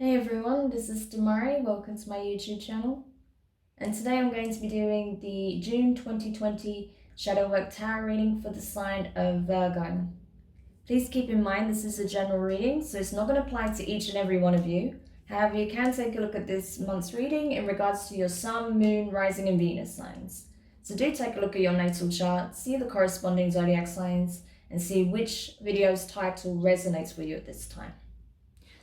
Hey everyone, this is Demari. Welcome to my YouTube channel. And today I'm going to be doing the June 2020 Shadow Work Tarot reading for the sign of Virgo. Please keep in mind this is a general reading, so it's not going to apply to each and every one of you. However, you can take a look at this month's reading in regards to your Sun, Moon, Rising and Venus signs. So do take a look at your natal chart, see the corresponding zodiac signs, and see which video's title resonates with you at this time.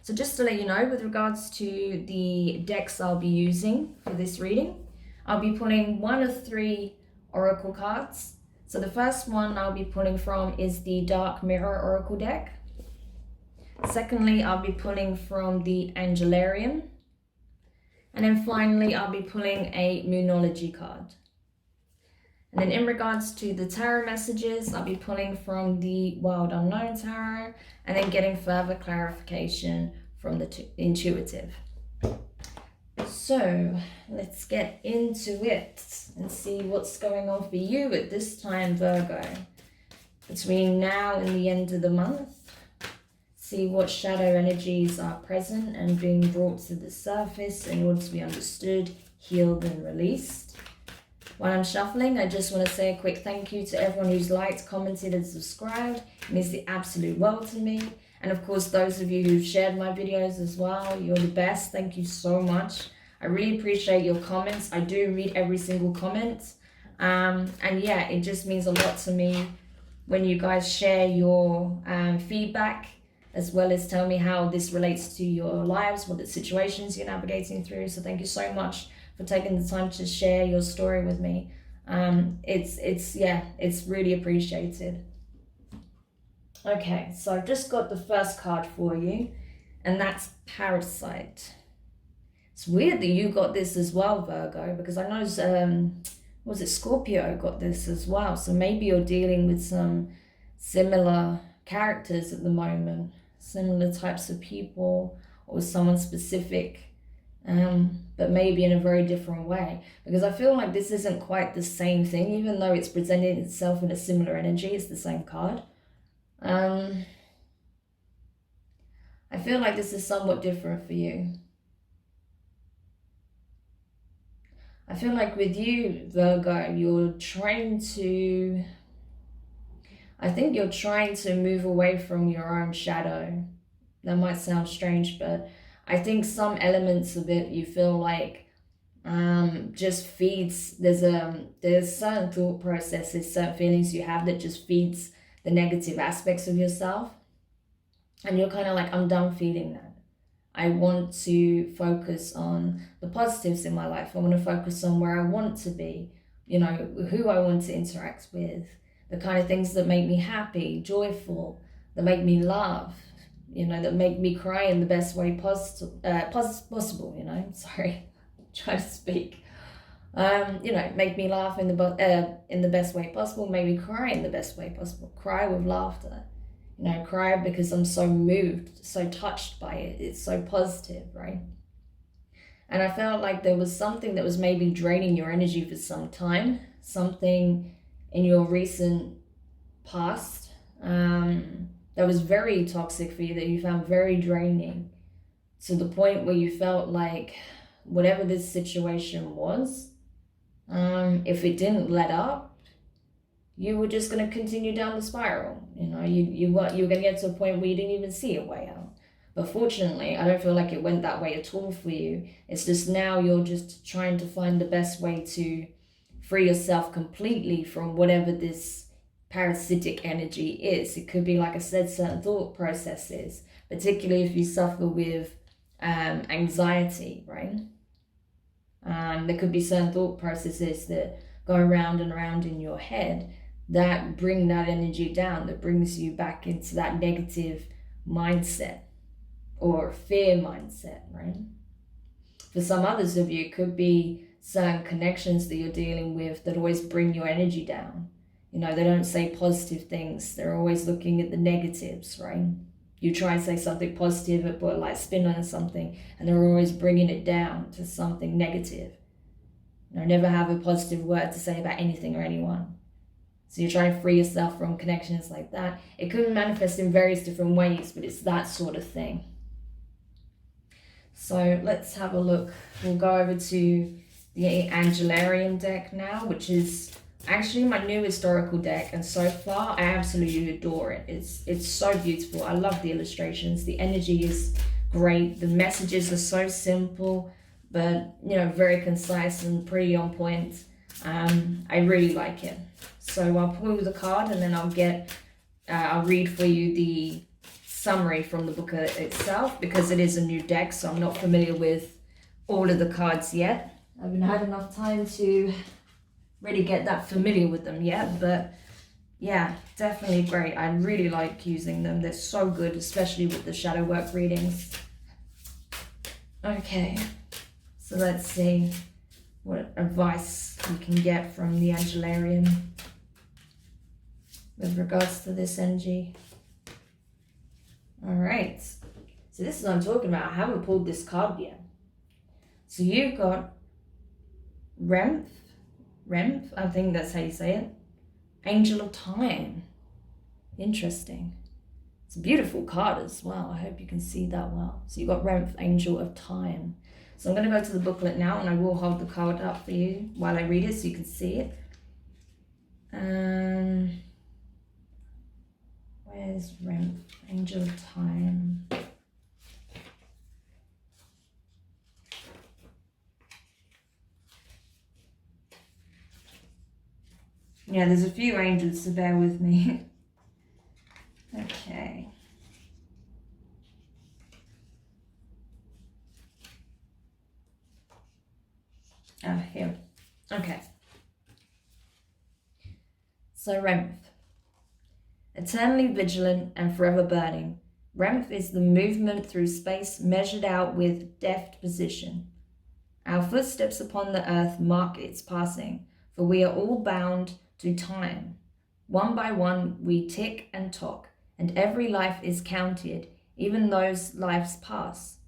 So just to let you know, with regards to the decks I'll be using for this reading, I'll be pulling one of three oracle cards. So the first one I'll be pulling from is the Dark Mirror Oracle deck. Secondly, I'll be pulling from the Angelarian. And then finally, I'll be pulling a Moonology card. And then in regards to the tarot messages, I'll be pulling from the Wild Unknown Tarot and then getting further clarification from the intuitive. So let's get into it and see what's going on for you at this time, Virgo. Between now and the end of the month, see what shadow energies are present and being brought to the surface in order to be understood, healed and released. While I'm shuffling, I just want to say a quick thank you to everyone who's liked, commented and subscribed. It means the absolute world to me. And of course, those of you who've shared my videos as well, you're the best. Thank you so much. I really appreciate your comments. I do read every single comment. And yeah, it just means a lot to me when you guys share your feedback, as well as tell me how this relates to your lives, what the situations you're navigating through. So thank you so much for taking the time to share your story with me. It's really appreciated. Okay, so I've just got the first card for you, and that's Parasite. It's weird that you got this as well, Virgo, because I know was it Scorpio got this as well. So maybe you're dealing with some similar characters at the moment, similar types of people, or someone specific. But maybe in a very different way, because I feel like this isn't quite the same thing, even though it's presenting itself in a similar energy. It's the same card. I feel like this is somewhat different for you. I feel like with you, Virgo, you're trying to move away from your own shadow. That might sound strange, but I think some elements of it you feel like just feeds, there's certain thought processes, certain feelings you have that just feeds the negative aspects of yourself. And you're kind of like, I'm done feeding that. I want to focus on the positives in my life. I want to focus on where I want to be, you know, who I want to interact with, the kind of things that make me happy, joyful, that make me laugh, you know, that make me cry in the best way possible, you know, sorry, trying to speak. You know, make me laugh in the best way possible, make me cry in the best way possible, cry with laughter, you know, cry because I'm so moved, so touched by it. It's so positive, right? And I felt like there was something that was maybe draining your energy for some time, something in your recent past, that was very toxic for you, that you found very draining, to the point where you felt like whatever this situation was, if it didn't let up, you were just going to continue down the spiral. You know, you were going to get to a point where you didn't even see a way out. But fortunately, I don't feel like it went that way at all for you. It's just now you're just trying to find the best way to free yourself completely from whatever this parasitic energy is. It could be, like I said, certain thought processes, particularly if you suffer with anxiety, right? There could be certain thought processes that go around and around in your head that bring that energy down, that brings you back into that negative mindset or fear mindset, right? For some others of you, it could be certain connections that you're dealing with that always bring your energy down. You know, they don't say positive things. They're always looking at the negatives, right? You try and say something positive, put a light spin on something, and they're always bringing it down to something negative. You know, never have a positive word to say about anything or anyone. So you're trying to free yourself from connections like that. It could manifest in various different ways, but it's that sort of thing. So let's have a look. We'll go over to the Angelarian deck now, which is actually my new historical deck, and so far I absolutely adore it. It's so beautiful. I love the illustrations. The energy is great. The messages are so simple, but you know, very concise and pretty on point. I really like it. So I'll pull the card, and then I'll read for you the summary from the book itself, because it is a new deck, so I'm not familiar with all of the cards yet. I haven't had enough time to really get that familiar with them yet, but yeah, definitely great. I really like using them. They're so good, especially with the shadow work readings. Okay, so let's see what advice you can get from the Angelarian with regards to this energy. All right, so this is what I'm talking about. I haven't pulled this card yet. So you've got Remph, I think that's how you say it. Angel of Time. Interesting. It's a beautiful card as well. I hope you can see that well. So you've got Remph, Angel of Time. So I'm going to go to the booklet now, and I will hold the card up for you while I read it so you can see it. Where's Remph, Angel of Time? Yeah, there's a few angels, so bear with me. Okay. Here. Okay. So Remph. Eternally vigilant and forever burning, Remph is the movement through space measured out with deft precision. Our footsteps upon the earth mark its passing, for we are all bound to time. One by one we tick and tock, and every life is counted, even those lives pass.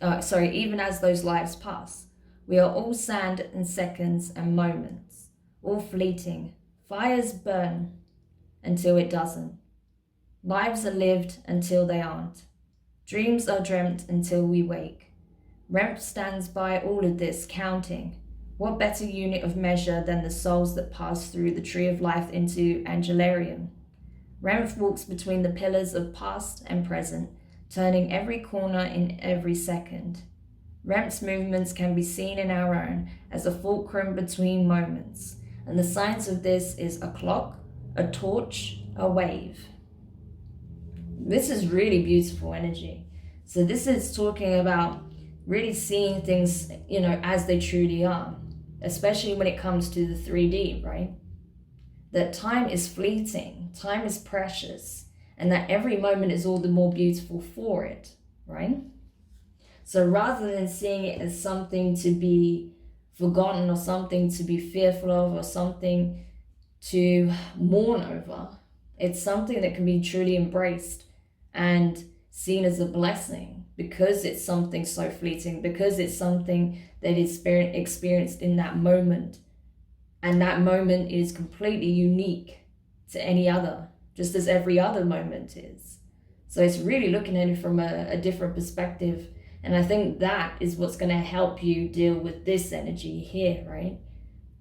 Even as those lives pass. We are all sand and seconds and moments, all fleeting. Fires burn until it doesn't. Lives are lived until they aren't. Dreams are dreamt until we wake. Remph stands by all of this, counting. What better unit of measure than the souls that pass through the tree of life into Angelarium? Remph walks between the pillars of past and present, turning every corner in every second. Remph's movements can be seen in our own as a fulcrum between moments, and the signs of this is a clock, a torch, a wave. This is really beautiful energy. So this is talking about really seeing things, you know, as they truly are, especially when it comes to the 3D, right? That time is fleeting, time is precious, and that every moment is all the more beautiful for it, right? So rather than seeing it as something to be forgotten or something to be fearful of or something to mourn over, it's something that can be truly embraced and seen as a blessing, because it's something so fleeting, because it's something that is experienced in that moment, and that moment is completely unique to any other, just as every other moment is. So it's really looking at it from a different perspective, and I think that is what's going to help you deal with this energy here, right?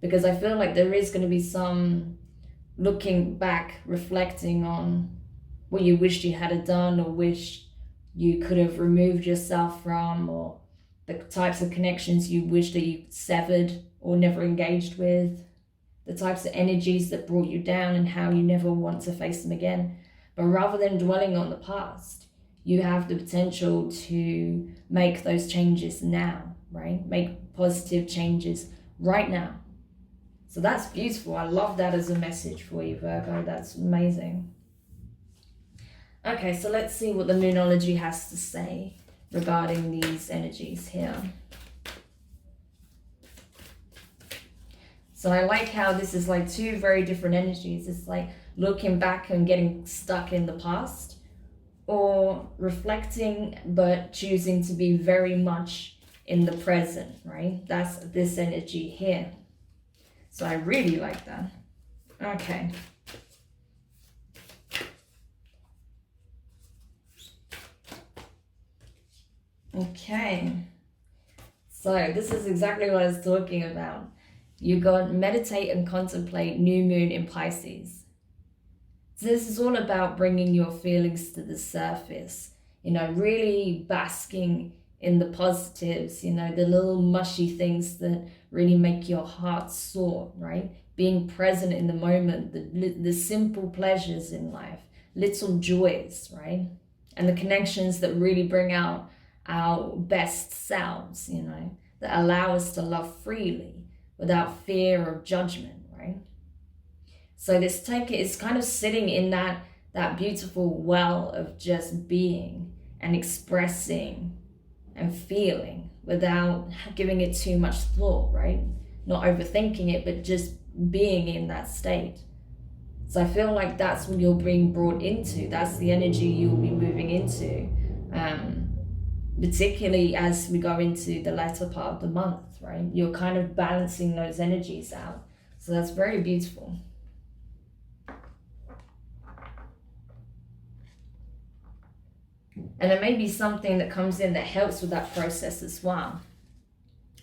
Because I feel like there is going to be some looking back, reflecting on what you wished you had done or wished you could have removed yourself from, or the types of connections you wish that you severed or never engaged with, the types of energies that brought you down and how you never want to face them again. But rather than dwelling on the past, you have the potential to make those changes now, right? Make positive changes right now. So that's beautiful. I love that as a message for you, Virgo. That's amazing. Okay, so let's see what the Moonology has to say regarding these energies here. So I like how this is like two very different energies. It's like looking back and getting stuck in the past, or reflecting but choosing to be very much in the present, right? That's this energy here. So I really like that. Okay. Okay. So this is exactly what I was talking about. You got meditate and contemplate new moon in Pisces. So this is all about bringing your feelings to the surface, really basking in the positives, the little mushy things that really make your heart soar, right? Being present in the moment, the simple pleasures in life, little joys, right? And the connections that really bring out our best selves, that allow us to love freely without fear or judgment, right? So this take is kind of sitting in that beautiful well of just being and expressing and feeling without giving it too much thought, right? Not overthinking it, but just being in that state. So I feel like that's what you're being brought into. That's the energy you'll be moving into, particularly as we go into the latter part of the month, right? You're kind of balancing those energies out. So that's very beautiful. And there may be something that comes in that helps with that process as well.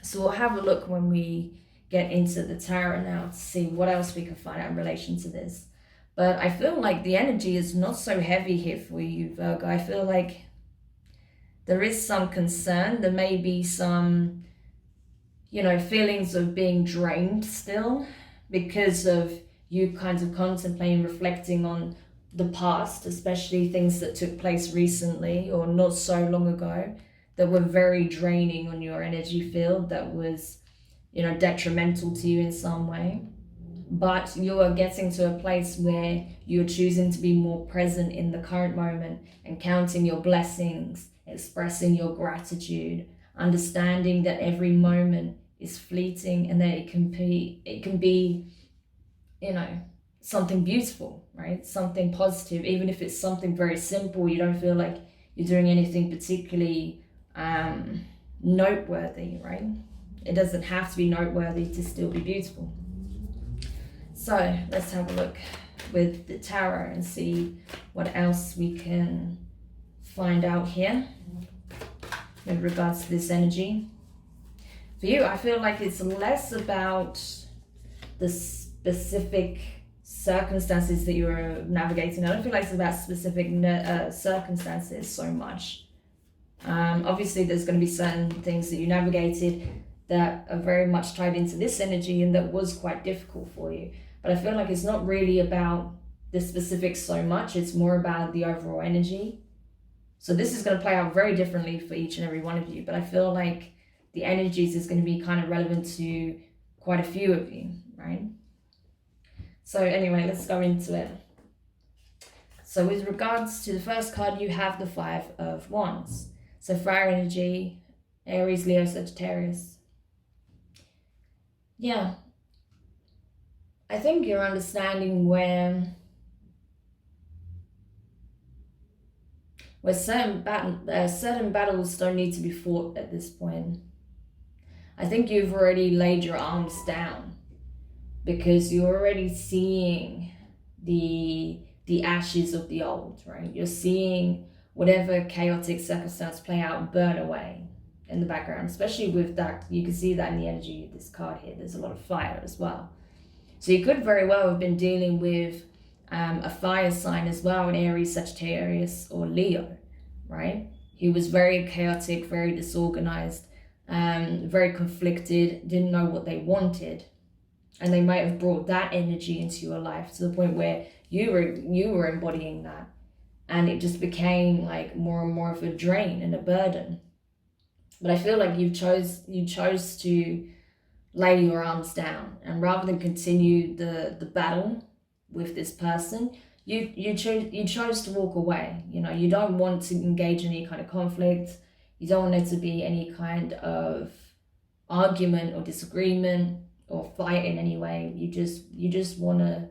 So we'll have a look when we get into the tarot now to see what else we can find out in relation to this. But I feel like the energy is not so heavy here for you, Virgo. I feel like there is some concern. There may be some, feelings of being drained still because of you kind of contemplating, reflecting on the past, especially things that took place recently or not so long ago that were very draining on your energy field, that was, detrimental to you in some way. But you are getting to a place where you're choosing to be more present in the current moment and counting your blessings, expressing your gratitude, understanding that every moment is fleeting and that it can be, something beautiful, right? Something positive, even if it's something very simple. You don't feel like you're doing anything particularly noteworthy, right? It doesn't have to be noteworthy to still be beautiful. So let's have a look with the tarot and see what else we can find out here with regards to this energy. For you, I feel like it's less about the specific circumstances that you're navigating. I don't feel like it's about specific circumstances so much. Obviously, there's going to be certain things that you navigated that are very much tied into this energy and that was quite difficult for you. But I feel like it's not really about the specifics so much. It's more about the overall energy. So this is going to play out very differently for each and every one of you. But I feel like the energies is going to be kind of relevant to quite a few of you, right? So anyway, let's go into it. So with regards to the first card, you have the 5 of Wands. So fire energy, Aries, Leo, Sagittarius. Yeah. I think you're understanding where certain battles don't need to be fought at this point. I think you've already laid your arms down because you're already seeing the ashes of the old, right? You're seeing whatever chaotic circumstance play out and burn away in the background, especially with that. You can see that in the energy of this card here. There's a lot of fire as well. So you could very well have been dealing with a fire sign as well, an Aries, Sagittarius, or Leo, right? He was very chaotic, very disorganized, very conflicted, didn't know what they wanted. And they might have brought that energy into your life to the point where you were embodying that. And it just became like more and more of a drain and a burden. But I feel like you chose to lay your arms down, and rather than continue the battle with this person, you chose to walk away. You don't want to engage in any kind of conflict. You don't want there to be any kind of argument or disagreement or fight in any way. You just want to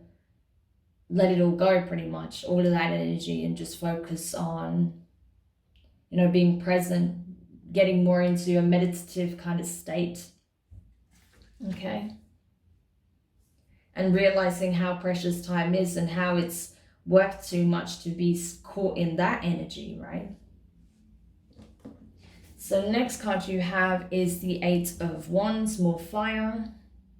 let it all go, pretty much, all of that energy, and just focus on being present, getting more into a meditative kind of state. Okay. And realizing how precious time is and how it's worth too much to be caught in that energy, right? So the next card you have is the Eight of Wands, more fire.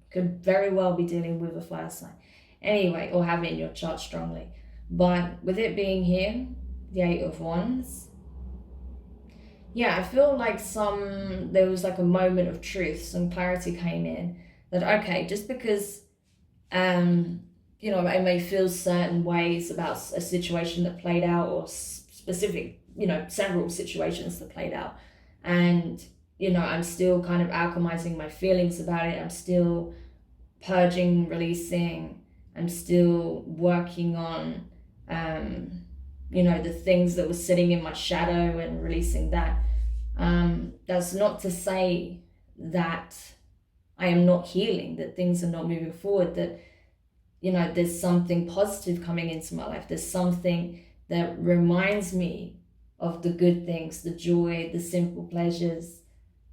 Could very well be dealing with a fire sign. Anyway, or have it in your chart strongly. But with it being here, the Eight of Wands, yeah, I feel like there was like a moment of truth, some clarity came in that, okay, just because, you know, I may feel certain ways about a situation that played out, or specific, you know, several situations that played out. And, you know, I'm still kind of alchemizing my feelings about it. I'm still purging, releasing. I'm still working on, you know, the things that were sitting in my shadow and releasing that. That's not to say that I am not healing, that things are not moving forward, that, you know, there's something positive coming into my life. There's something that reminds me of the good things, the joy, the simple pleasures,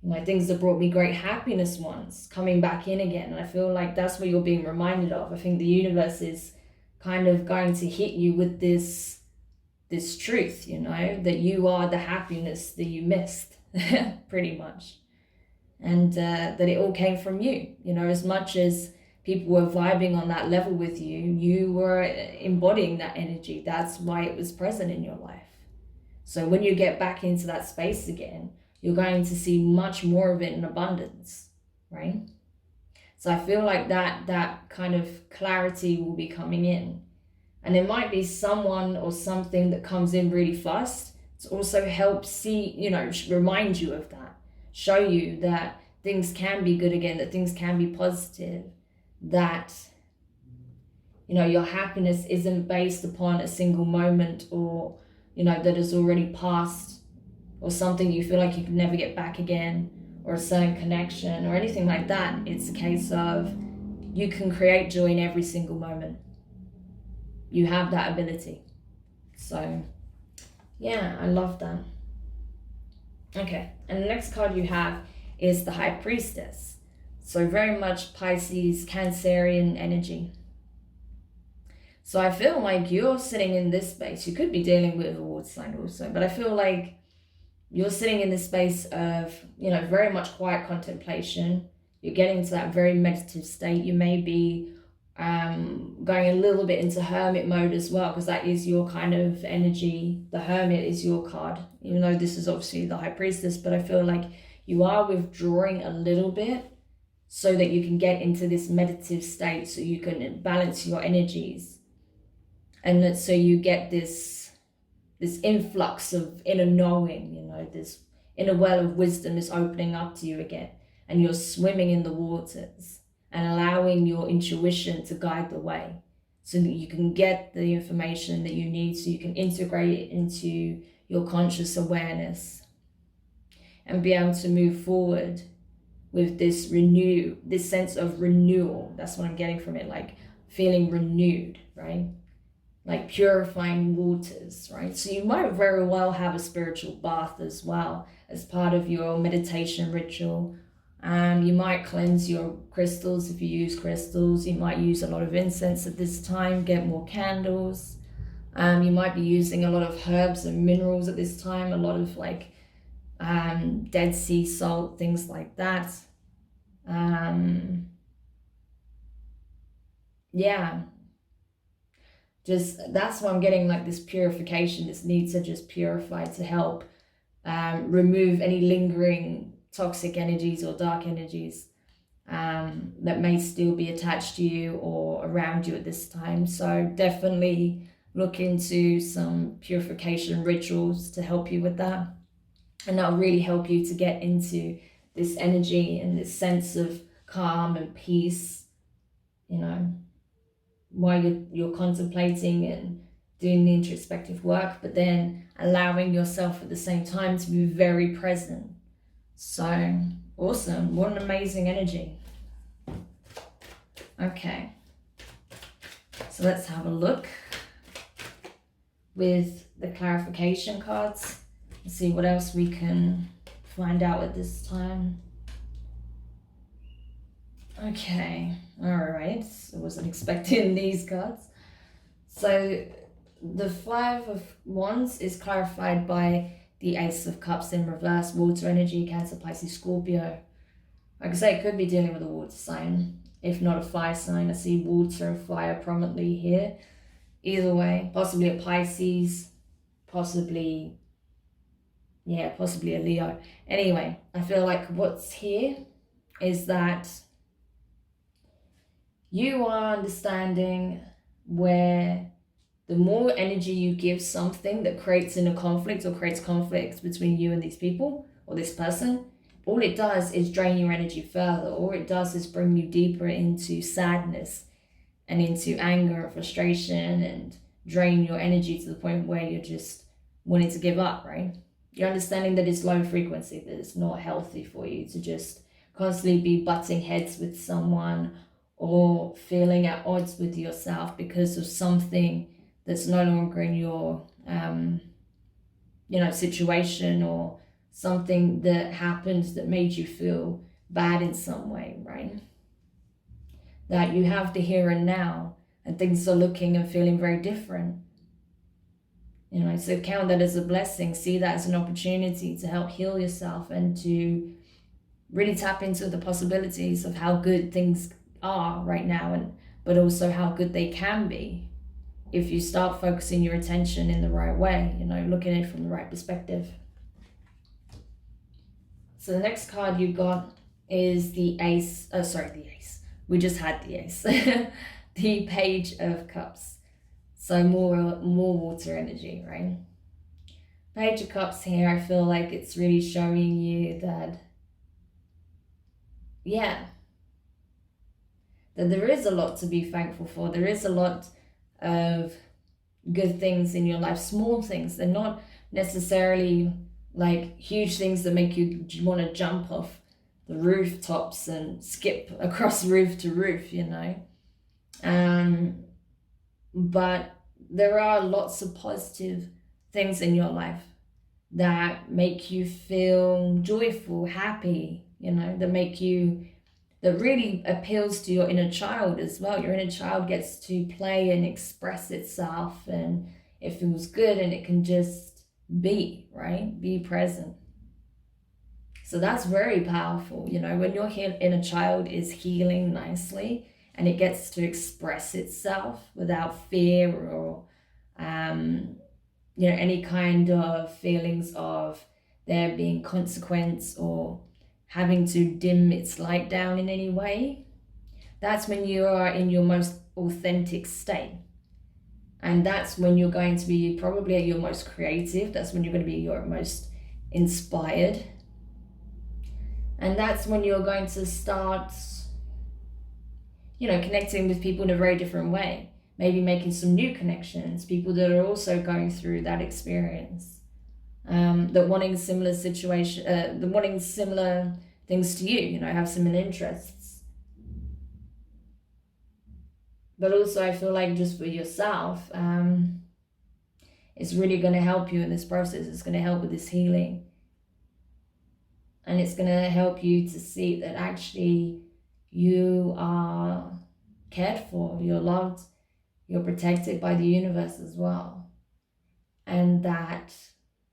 you know, things that brought me great happiness once, coming back in again. And I feel like that's what you're being reminded of. I think the universe is kind of going to hit you with this truth, you know, that you are the happiness that you missed, pretty much. And that it all came from you, you know, as much as people were vibing on that level with you, you were embodying that energy. That's why it was present in your life. So when you get back into that space again, you're going to see much more of it in abundance, right? So I feel like that kind of clarity will be coming in. And there might be someone or something that comes in really fast to also help see, you know, remind you of that, show you that things can be good again, that things can be positive, that, you know, your happiness isn't based upon a single moment, or, you know, that has already passed, or something you feel like you can never get back again, or a certain connection or anything like that. It's a case of you can create joy in every single moment. You have that ability. So yeah, I love that. Okay, and the next card you have is the High Priestess. So very much Pisces, Cancerian energy. So I feel like you're sitting in this space. You could be dealing with a water sign also, but I feel like you're sitting in this space of, you know, very much quiet contemplation. You're getting to that very meditative state. You may be going a little bit into hermit mode as well, because that is your kind of energy. The Hermit is your card, even though this is obviously the High Priestess, but I feel like you are withdrawing a little bit so that you can get into this meditative state, so you can balance your energies, and that so you get this influx of inner knowing, you know, this inner well of wisdom is opening up to you again, and you're swimming in the waters and allowing your intuition to guide the way, so that you can get the information that you need, so you can integrate it into your conscious awareness and be able to move forward with this sense of renewal. That's what I'm getting from it, like feeling renewed, right? Like purifying waters, right? So you might very well have a spiritual bath as well as part of your meditation ritual. You might cleanse your crystals if you use crystals. You might use a lot of incense at this time, get more candles. You might be using a lot of herbs and minerals at this time, a lot of like Dead Sea salt, things like that. Yeah, just that's why I'm getting like this purification, this need to just purify, to help remove any lingering toxic energies or dark energies that may still be attached to you or around you at this time. So definitely look into some purification rituals to help you with that, and that'll really help you to get into this energy and this sense of calm and peace, you know, while you're contemplating and doing the introspective work, but then allowing yourself at the same time to be very present. So awesome. What an amazing energy. Okay, so let's have a look with the clarification cards and see what else we can find out at this time. Okay, all right, I wasn't expecting these cards. So the Five of Wands is clarified by the Ace of Cups in reverse, water energy, Cancer, Pisces, Scorpio. Like I say, it could be dealing with a water sign, if not a fire sign. I see water and fire prominently here. Either way, possibly a Pisces, possibly a Leo. Anyway, I feel like what's here is that you are understanding where the more energy you give something that creates inner conflict or creates conflicts between you and these people or this person, all it does is drain your energy further. All it does is bring you deeper into sadness and into anger and frustration and drain your energy to the point where you're just wanting to give up, right? You're understanding that it's low frequency, that it's not healthy for you to just constantly be butting heads with someone or feeling at odds with yourself because of something that's no longer in your situation, or something that happened that made you feel bad in some way, right? That you have the here and now, and things are looking and feeling very different. So count that as a blessing. See that as an opportunity to help heal yourself and to really tap into the possibilities of how good things are right now, but also how good they can be if you start focusing your attention in the right way, looking at it from the right perspective. So the next card you got is the Ace. Oh, sorry, the Ace. We just had the Ace. The Page of Cups. So more water energy, right? Page of Cups here, I feel like it's really showing you that, that there is a lot to be thankful for. There is a lot of good things in your life, small things. They're not necessarily like huge things that make you want to jump off the rooftops and skip across roof to roof, but there are lots of positive things in your life that make you feel joyful, happy, that really appeals to your inner child as well. Your inner child gets to play and express itself, and it feels good, and it can just be, right? Be present. So that's very powerful, when your inner child is healing nicely and it gets to express itself without fear or, any kind of feelings of there being consequence or having to dim its light down in any way. That's when you are in your most authentic state. And that's when you're going to be probably at your most creative. That's when you're going to be your most inspired. And that's when you're going to start, connecting with people in a very different way. Maybe making some new connections, people that are also going through that experience. That wanting similar wanting similar things to you, have similar interests. But also I feel like just for yourself, it's really going to help you in this process. It's going to help with this healing. And it's going to help you to see that actually you are cared for, you're loved, you're protected by the universe as well. And that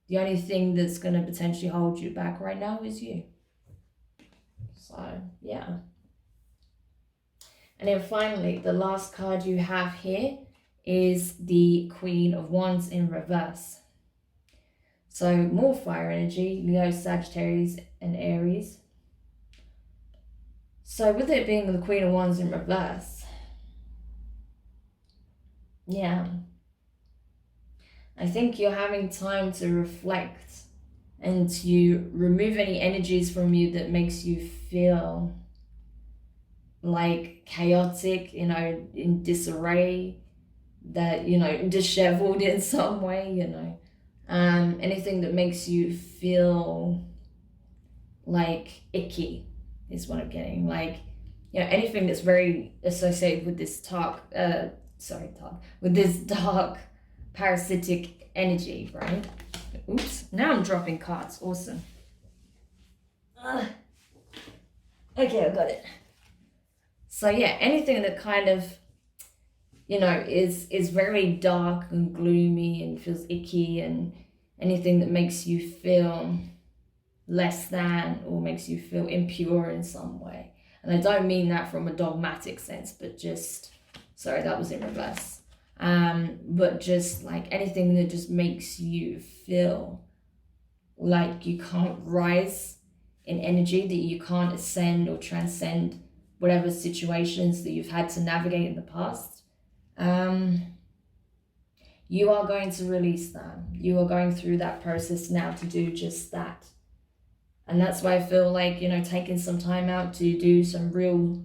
the only thing that's going to potentially hold you back right now is you. So, yeah. And then finally, the last card you have here is the Queen of Wands in reverse. So more fire energy, Leo, Sagittarius, and Aries. So with it being the Queen of Wands in reverse, I think you're having time to reflect and to remove any energies from you that makes you feel like chaotic, in disarray, that, disheveled in some way, anything that makes you feel like icky is what I'm getting. Like, anything that's very associated with this with this dark parasitic energy, right? Oops, now I'm dropping cards. Awesome. Okay, I got it. So anything that kind of, is very dark and gloomy and feels icky and anything that makes you feel less than or makes you feel impure in some way. And I don't mean that from a dogmatic sense, but just, sorry, that was in reverse. But just like anything that just makes you feel like you can't rise in energy, that you can't ascend or transcend whatever situations that you've had to navigate in the past. You are going to release that. You are going through that process now to do just that. And that's why I feel like, you know, taking some time out to do some real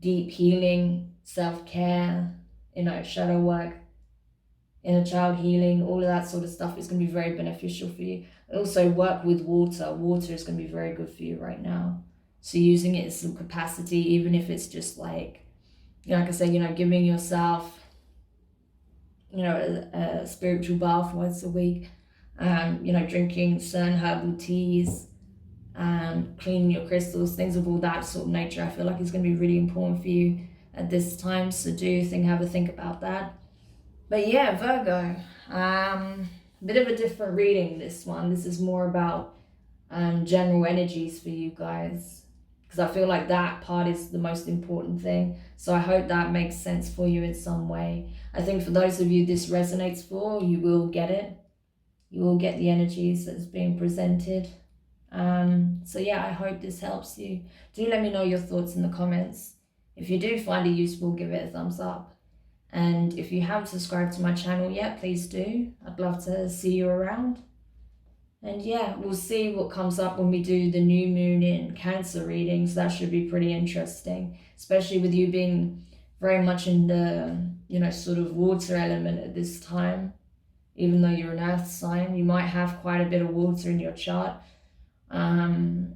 deep healing, self-care, you know, shadow work, inner child healing, all of that sort of stuff is going to be very beneficial for you. Also work with water. Water is going to be very good for you right now. So using it in some capacity, even if it's just like, you know, like I say, you know, giving yourself, you know, a spiritual bath once a week, you know, drinking certain herbal teas, cleaning your crystals, things of all that sort of nature. I feel like it's going to be really important for you at this time. So have a think about that. But yeah, Virgo, bit of a different reading, this one. This is more about general energies for you guys, because I feel like that part is the most important thing. So I hope that makes sense for you in some way. I think for those of you this resonates for, you will get it. You will get the energies that's being presented. So yeah, I hope this helps you. Do let me know your thoughts in the comments. If you do find it useful, give it a thumbs up. And if you haven't subscribed to my channel yet, please do. I'd love to see you around. And yeah, we'll see what comes up when we do the new moon in Cancer readings. That should be pretty interesting, especially with you being very much in the, you know, sort of water element at this time. Even though you're an earth sign, you might have quite a bit of water in your chart.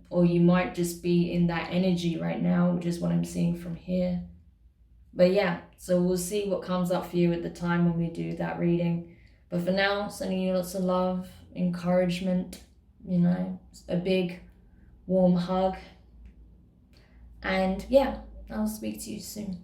Or you might just be in that energy right now, which is what I'm seeing from here. But yeah, so we'll see what comes up for you at the time when we do that reading. But for now, sending you lots of love, encouragement, you know, a big warm hug. And yeah, I'll speak to you soon.